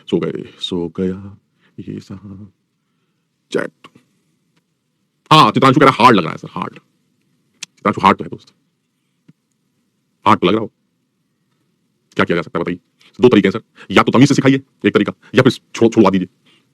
सो गया ये साहब चैट। हाँ, चित्रांशु कह रहा हार्ड लग रहा है सर, हार्ड। चित्रांशु हार्ड तो है दोस्त, हार्ड तो लग रहा हो। क्या किया जा सकता है बताइए? दो तरीके हैं सर, या तो तमीज से सिखाइए एक तरीका, या फिर छुड़वा दीजिए,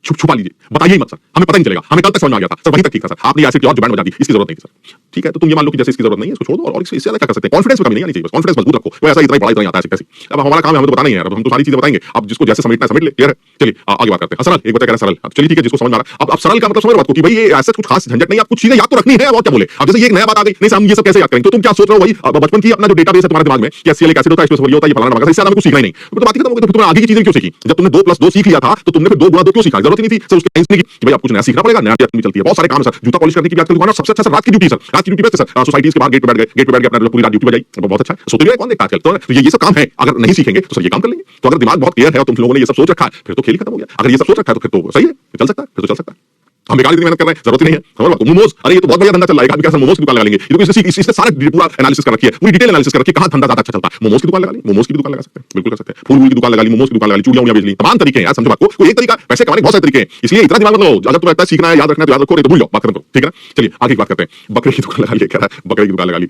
छुपा लीजिए, बताइए मत सर, हमें पता नहीं चलेगा। हमें कल तक समझ में आ गया था सर, वहीं तक ठीक था सर। आपने ऐसे की और जुबान बजा दी, इसकी जरूरत नहीं थी सर। ठीक है, तो तुम ये मान लो कि जैसे इसकी जरूरत नहीं है, इसको छोड़ दो और इससे ज्यादा क्या कर सकते हैं? कॉन्फिडेंस में कमी नहीं आनी चाहिए, बस कॉन्फिडेंस मजबूत रखो। वो ऐसा इतना ही पढ़ा इतना ही आता है कैसे। अब हमारा काम है, हमें तो बताना ही है यार, हम तो सारी चीजें बताएंगे। अब जिसको जैसे समेटना है समेट ले, क्लियर है? चलिए आगे बात करते हैं। सरल, एक बच्चा कह रहा है सरल, चलिए ठीक है, जिसको समझ में आ रहा है। अब सरल का मतलब समझ बात को कि भाई ये ऐसा कुछ खास झंझट नहीं, आप कुछ चीजें याद तो रखनी है और क्या बोले। अब जैसे ये एक नया बात आ गई, नहीं हम ये सब कैसे याद करेंगे, तो तुम क्या सोच रहे हो? वही बचपन की अपना जो डेटाबेस है तुम्हारे दिमाग में कि एचसीएल एसिड होता है, H2SO होता है, ये फलाना ढमाका, इससे ज्यादा हमें कुछ सीखना ही नहीं। तो बात ही खत्म हो गई। तो तुमने आगे की चीजें क्यों सीखी? जब तुमने 2 + 2 सीख लिया था, तो तुमने फिर 2 × 2 क्यों सीखा? जरूरत ही नहीं थी सर उसकी साइंस की कि भाई आप कुछ नया सीखना पड़ेगा, नया चीज चलती है। बहुत सारे काम सर, जूता पॉलिश करने की भी आजकल दुकान है, सबसे अच्छा सर रात की ड्यूटी सर, रात की ड्यूटी बेस्ट है सर। सोसाइटीज के बाहर गेट पे बैठ गए, गेट पे बैठ के अपना पूरी रात ड्यूटी बजाई, बहुत अच्छा है। सोते हुए कौन देखता आजकल? तो ये सब काम है, अगर नहीं सीखेंगे तो सर ये काम कर लेंगे। तो अगर दिमाग बहुत क्लियर है और तुम लोगों ने ये सब सोच रखा है, फिर तो खेल खत्म हो गया। अगर ये सब सोच रखा है तो फिर तो सही है, चल सकता है, फिर तो चल सकता है। हम बेकार इतनी मेहनत कर रहे हैं, जरूरत ही नहीं है। समझ लो मोमोज, अरे ये तो बहुत बढ़िया धंधा चल रहा है, आदमी क्या मोमोज की दुकान लगा लेंगे। ये तो इसने सारा पूरा एनालिसिस कर रखी है, पूरी डिटेल एनालिसिस कर रखी है, कहां धंधा ज्यादा अच्छा चलता है। मोमोज की दुकान लगा ली, मोमोज की दुकान लगा सकते हैं, बिल्कुल कर सकते हैं। फूल की दुकान लगा ली, मोमोज की दुकान लगा ली, चूड़ियां बेच ली, तमाम तरीके हैं यार। समझो बात को, कोई एक तरीका पैसे कमाने के बहुत सारे तरीके हैं, इसलिए इतना दिमाग मत लो। अगर तुम्हें लगता है सीखना है, याद रखना है तो याद रखो, नहीं तो भूल जाओ, बात खत्म करो, ठीक है ना? चलिए आगे की बात करते हैं। बकरे की दुकान लगा ली, कह रहा है बकरे की दुकान लगा ली,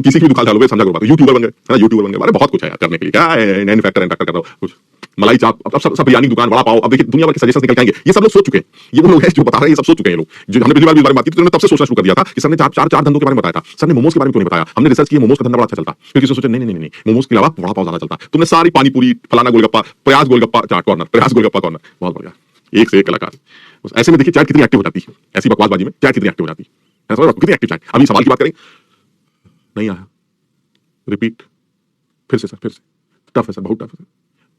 किसी की दुकान डालो, समझा करो बात। यूट्यूबर बन गए, है ना? यूट्यूबर बन गए, अरे बहुत कुछ है यार करने के लिए। क्या है मैन्युफैक्चर कर रहा हूं कुछ मलाई चाप, अब सब बिरयानी दुकान, वड़ा पाव। अब देखिए दुनिया भर के सजेशंस निकल के आएंगे, ये सब लोग सोच चुके हैं। ये वो लोग हैं जो बता रहे हैं, ये सब सोच चुके हैं। ये लोग जो हमने पिछली बार भी इस बारे में बात की थी, तो उन्होंने तब से सोचना शुरू कर दिया था कि सर ने चार धंधों के बारे में बताया था। सर ने मोमोज के बारे में क्यों नहीं बताया? हमने रिसर्च की, मोमोज का धंधा बड़ा अच्छा चलता है, क्योंकि सोचा नहीं मोमोज के अलावा वड़ा पाव ज्यादा चलता है। तुमने सारी पानी पूरी, फलाना गोलगप्पा, प्रयास गोलगप्पा चाट कॉर्नर, प्रयास गोलगप्पा कॉर्नर, बहुत बढ़िया, एक से एक कलाकार। ऐसे में देखिए चैट कितनी एक्टिव हो जाती है, ऐसी बकवासबाजी में चैट कितनी एक्टिव हो जाती है, कितनी एक्टिव चैट। अभी सवाल की बात करें, नहीं आया, रिपीट, फिर से सर, फिर से। टफ है सर, बहुत टफ है सर।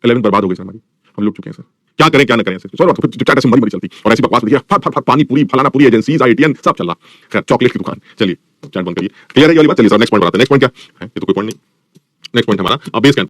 11 बर्बाद हो गई सर हमारी, हम लुट चुके हैं सर। क्या करें क्या ना करें सर, फिर चैट ऐसे मरी चलती और ऐसी बकवास देखिए, पानी पूरी, फलाना पूरी, एजेंसीज, IITN सब चल रहा। खैर चॉकलेट की दुकान, चलिए चैट बंद करिए, क्लियर है ये वाली बात। चलिए सर नेक्स्ट पॉइंट बताते हैं। नेक्स्ट पॉइंट क्या है? ये तो कोई पॉइंट नहीं। नेक्स्ट पॉइंट हमारा बेस कैंप।